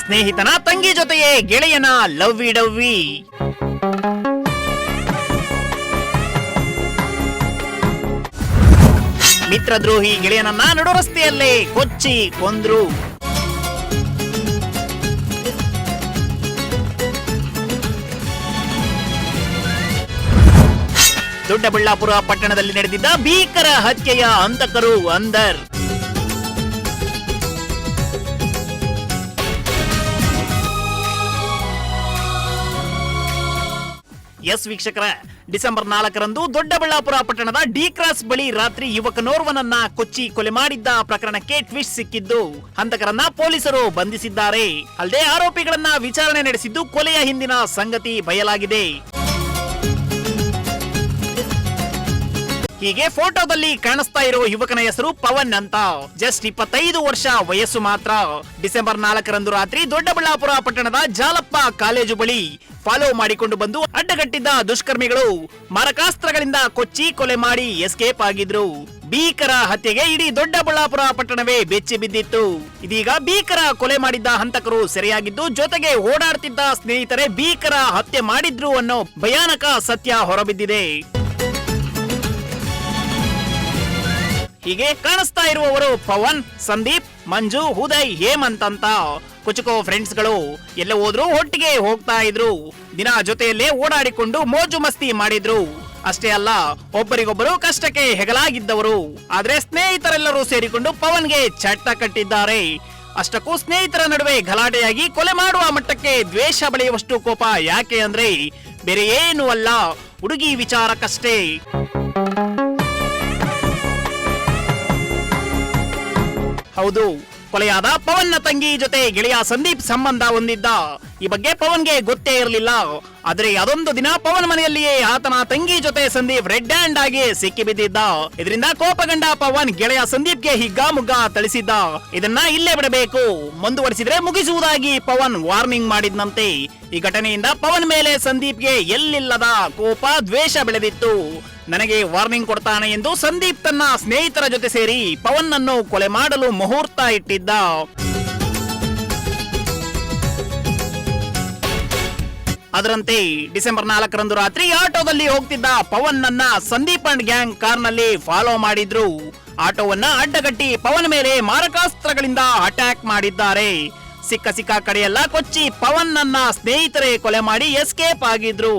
ಸ್ನೇಹಿತನ ತಂಗಿ ಜೊತೆಯೇ ಗೆಳೆಯನ ಲವ್ವಿ ಡವ್ವಿ. ಮಿತ್ರದ್ರೋಹಿ ಗೆಳೆಯನನ್ನ ನಡು ರಸ್ತೆಯಲ್ಲೇ ಕೊಚ್ಚಿ ಕೊಂದ್ರು. ದೊಡ್ಡಬಳ್ಳಾಪುರ ಪಟ್ಟಣದಲ್ಲಿ ನಡೆದಿದ್ದ ಭೀಕರ ಹತ್ಯೆಯ ಹಂತಕರು ಅಂದರ್. ಎಸ್ ವೀಕ್ಷಕರ, ಡಿಸೆಂಬರ್ 4ರಂದು ದೊಡ್ಡಬಳ್ಳಾಪುರ ಪಟ್ಟಣದ ಡಿ ಕ್ರಾಸ್ ಬಳಿ ರಾತ್ರಿ ಯುವಕನೋರ್ವನನ್ನ ಕೊಚ್ಚಿ ಕೊಲೆ ಮಾಡಿದ್ದ ಪ್ರಕರಣಕ್ಕೆ ಟ್ವಿಸ್ಟ್ ಸಿಕ್ಕಿದ್ದು ಹಂತಕರನ್ನ ಪೊಲೀಸರು ಬಂಧಿಸಿದ್ದಾರೆ. ಅಲ್ಲದೆ ಆರೋಪಿಗಳನ್ನ ವಿಚಾರಣೆ ನಡೆಸಿದ್ದು ಕೊಲೆಯ ಹಿಂದಿನ ಸಂಗತಿ ಬಯಲಾಗಿದೆ. ಹೀಗೆ ಫೋಟೋದಲ್ಲಿ ಕಾಣಿಸ್ತಾ ಇರೋ ಯುವಕನ ಹೆಸರು ಪವನ್ ಅಂತ. ಜಸ್ಟ್ 25 ವರ್ಷ ವಯಸ್ಸು ಮಾತ್ರ. ಡಿಸೆಂಬರ್ 4ರಂದು ರಾತ್ರಿ ದೊಡ್ಡಬಳ್ಳಾಪುರ ಪಟ್ಟಣದ ಜಾಲಪ್ಪ ಕಾಲೇಜು ಬಳಿ ಫಾಲೋ ಮಾಡಿಕೊಂಡು ಬಂದು ಅಡ್ಡಗಟ್ಟಿದ್ದ ದುಷ್ಕರ್ಮಿಗಳು ಮಾರಕಾಸ್ತ್ರಗಳಿಂದ ಕೊಚ್ಚಿ ಕೊಲೆ ಮಾಡಿ ಎಸ್ಕೇಪ್ ಆಗಿದ್ರು. ಭೀಕರ ಹತ್ಯೆಗೆ ಇಡೀ ದೊಡ್ಡಬಳ್ಳಾಪುರ ಪಟ್ಟಣವೇ ಬೆಚ್ಚಿ ಬಿದ್ದಿತ್ತು. ಇದೀಗ ಭೀಕರ ಕೊಲೆ ಮಾಡಿದ್ದ ಹಂತಕರು ಸೆರೆಯಾಗಿದ್ದು, ಜೊತೆಗೆ ಓಡಾಡ್ತಿದ್ದ ಸ್ನೇಹಿತರೆ ಭೀಕರ ಹತ್ಯೆ ಮಾಡಿದ್ರು ಅನ್ನೋ ಭಯಾನಕ ಸತ್ಯ ಹೊರಬಿದ್ದಿದೆ. ಹೀಗೆ ಕಾಣಿಸ್ತಾ ಇರುವವರು ಪವನ್, ಸಂದೀಪ್, ಮಂಜು, ಉದಯ್, ಹೇಮಂತ್ ಅಂತ ಕುಚುಕೋ ಫ್ರೆಂಡ್ಸ್ ಗಳು. ಎಲ್ಲ ಹೋದ್ರು ಒಟ್ಟಿಗೆ ಹೋಗ್ತಾ ಇದ್ರು. ದಿನ ಜೊತೆಯಲ್ಲೇ ಓಡಾಡಿಕೊಂಡು ಮೋಜು ಮಸ್ತಿ ಮಾಡಿದ್ರು. ಅಷ್ಟೇ ಅಲ್ಲ, ಒಬ್ಬರಿಗೊಬ್ಬರು ಕಷ್ಟಕ್ಕೆ ಹೆಗಲಾಗಿದ್ದವರು. ಆದ್ರೆ ಸ್ನೇಹಿತರೆಲ್ಲರೂ ಸೇರಿಕೊಂಡು ಪವನ್ಗೆ ಚಟ್ಟ ಕಟ್ಟಿದ್ದಾರೆ. ಅಷ್ಟಕ್ಕೂ ಸ್ನೇಹಿತರ ನಡುವೆ ಗಲಾಟೆಯಾಗಿ ಕೊಲೆ ಮಾಡುವ ಮಟ್ಟಕ್ಕೆ ದ್ವೇಷ ಬೆಳೆಯುವಷ್ಟು ಕೋಪ ಯಾಕೆ ಅಂದ್ರೆ ಬೇರೆ ಏನೂ ಅಲ್ಲ, ಹುಡುಗಿ ವಿಚಾರಕ್ಕಷ್ಟೇ. ಹೌದು, ಕೊಲೆಯಾದ ಪವನ್ನ ತಂಗಿ ಜೊತೆ ಗೆಳೆಯ ಸಂದೀಪ್ ಸಂಬಂಧ ಹೊಂದಿದ್ದ. ಈ ಬಗ್ಗೆ ಪವನ್ಗೆ ಗೊತ್ತೇ ಇರಲಿಲ್ಲ. ಆದ್ರೆ ಅದೊಂದು ದಿನ ಪವನ್ ಮನೆಯಲ್ಲಿಯೇ ಆತನ ತಂಗಿ ಜೊತೆ ಸಂದೀಪ್ ರೆಡ್ ಹ್ಯಾಂಡ್ ಆಗಿ ಸಿಕ್ಕಿ ಬಿದ್ದಿದ್ದ. ಇದರಿಂದ ಕೋಪಗೊಂಡ ಪವನ್ ಗೆಳೆಯ ಸಂದೀಪ್ಗೆ ಹಿಗ್ಗಾಮುಗ್ಗ ಥಳಿಸಿದ್ದ. ಇದನ್ನ ಇಲ್ಲೇ ಬಿಡಬೇಕು, ಮುಂದುವರಿಸಿದ್ರೆ ಮುಗಿಸುವುದಾಗಿ ಪವನ್ ವಾರ್ನಿಂಗ್ ಮಾಡಿದ್ನಂತೆ. ಈ ಘಟನೆಯಿಂದ ಪವನ್ ಮೇಲೆ ಸಂದೀಪ್ಗೆ ಎಲ್ಲಿಲ್ಲದ ಕೋಪ, ದ್ವೇಷ ಬೆಳೆದಿತ್ತು. ನನಗೆ ವಾರ್ನಿಂಗ್ ಕೊಡ್ತಾನೆ ಎಂದು ಸಂದೀಪ್ ತನ್ನ ಸ್ನೇಹಿತರ ಜೊತೆ ಸೇರಿ ಪವನ್ ಅನ್ನು ಕೊಲೆ ಮಾಡಲು ಮುಹೂರ್ತ ಇಟ್ಟಿದ್ದ. ಅದರಂತೆ ಡಿಸೆಂಬರ್ 4ರಂದು ರಾತ್ರಿ ಆಟೋದಲ್ಲಿ ಹೋಗ್ತಿದ್ದ ಪವನ್ ನನ್ನ ಸಂದೀಪ್ ಅಂಡ್ ಗ್ಯಾಂಗ್ ಕಾರ್ನಲ್ಲಿ ಫಾಲೋ ಮಾಡಿದ್ರು. ಆಟೋವನ್ನ ಅಡ್ಡಗಟ್ಟಿ ಪವನ್ ಮೇಲೆ ಮಾರಕಾಸ್ತ್ರಗಳಿಂದ ಅಟ್ಯಾಕ್ ಮಾಡಿದ್ದಾರೆ. ಸಿಕ್ಕ ಕಡೆಯೆಲ್ಲ ಕೊಚ್ಚಿ ಪವನ್ ನನ್ನ ಸ್ನೇಹಿತರೇ ಕೊಲೆ ಮಾಡಿ ಎಸ್ಕೇಪ್ ಆಗಿದ್ರು.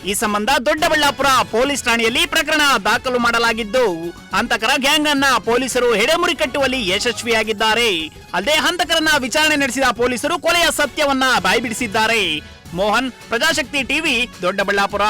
ಈ ಸಂಬಂಧ ದೊಡ್ಡಬಳ್ಳಾಪುರ ಪೊಲೀಸ್ ಠಾಣೆಯಲ್ಲಿ ಪ್ರಕರಣ ದಾಖಲು ಮಾಡಲಾಗಿದ್ದು ಹಂತಕರ ಗ್ಯಾಂಗ್ ಅನ್ನ ಪೊಲೀಸರು ಹೆಡೆಮುರಿ ಕಟ್ಟುವಲ್ಲಿ ಯಶಸ್ವಿಯಾಗಿದ್ದಾರೆ. ಅಲ್ಲದೆ ಹಂತಕರನ್ನ ವಿಚಾರಣೆ ನಡೆಸಿದ ಪೊಲೀಸರು ಕೊಲೆಯ ಸತ್ಯವನ್ನ ಬಾಯ್ಬಿಡಿಸಿದ್ದಾರೆ. ಮೋಹನ್, ಪ್ರಜಾಶಕ್ತಿ ಟಿವಿ, ದೊಡ್ಡಬಳ್ಳಾಪುರ.